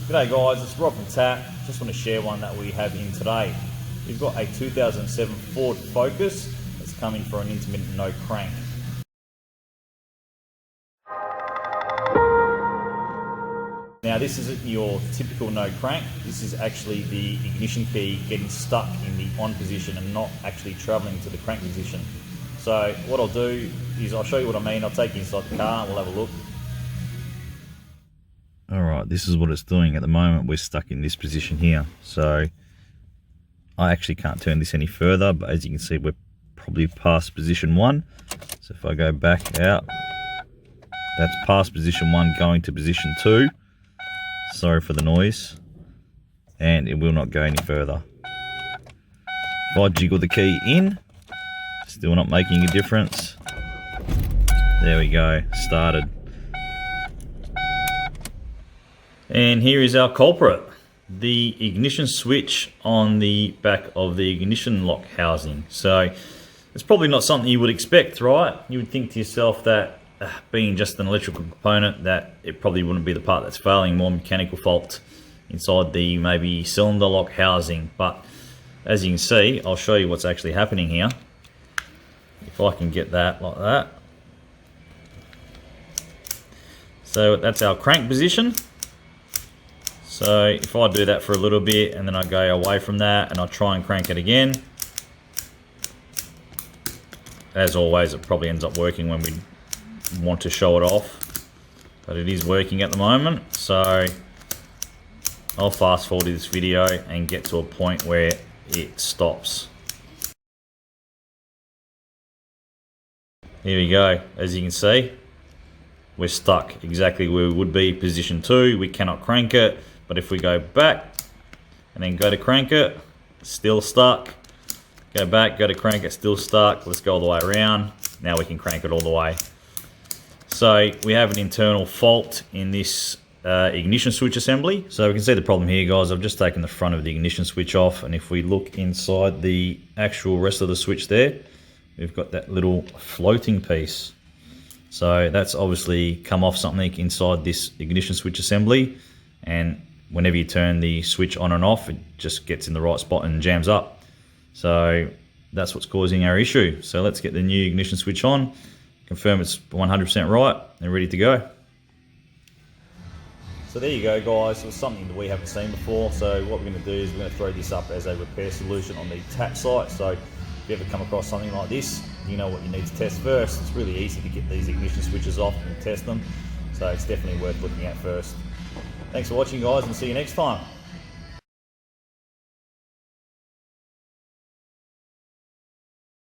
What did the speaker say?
G'day guys, it's Rob from TAP. Just want to share one that we have in today. We've got a 2007 Ford Focus that's coming for an intermittent no crank. Now this isn't your typical no crank. This is actually the ignition key getting stuck in the on position and not actually travelling to the crank position. So what I'll do is I'll show you what I mean. I'll take you inside the car and we'll have a look. Alright, this is what it's doing at the moment. We're stuck in this position here. So I actually can't turn this any further, but as you can see we're probably past position 1. So if I go back out, that's past position 1 going to position 2. Sorry for the noise. And it will not go any further. If I jiggle the key in, still not making a difference. There we go, started. And here is our culprit, the ignition switch on the back of the ignition lock housing. So it's probably not something you would expect, right? You would think to yourself that being just an electrical component, that it probably wouldn't be the part that's failing, more mechanical fault inside the maybe cylinder lock housing. But as you can see, I'll show you what's actually happening here. If I can get that like that. So that's our crank position. So if I do that for a little bit and then I go away from that and I try and crank it again, as always it probably ends up working when we want to show it off, but it is working at the moment. So I'll fast forward this video and get to a point where it stops. Here we go. As you can see, we're stuck exactly where we would be, position 2. We cannot crank it. But if we go back and then go to crank it, still stuck. Go back, go to crank it, still stuck. Let's go all the way around. Now we can crank it all the way. So we have an internal fault in this ignition switch assembly. So we can see the problem here, guys. I've just taken the front of the ignition switch off, and if we look inside the actual rest of the switch there, we've got that little floating piece. So that's obviously come off something inside this ignition switch assembly, and whenever you turn the switch on and off, it just gets in the right spot and jams up. So that's what's causing our issue. So let's get the new ignition switch on, confirm it's 100% right, and ready to go. So there you go, guys. It was something that we haven't seen before. So what we're going to do is we're going to throw this up as a repair solution on the TAP site. So if you ever come across something like this, you know what you need to test first. It's really easy to get these ignition switches off and test them. So it's definitely worth looking at first. Thanks for watching, guys, and see you next time.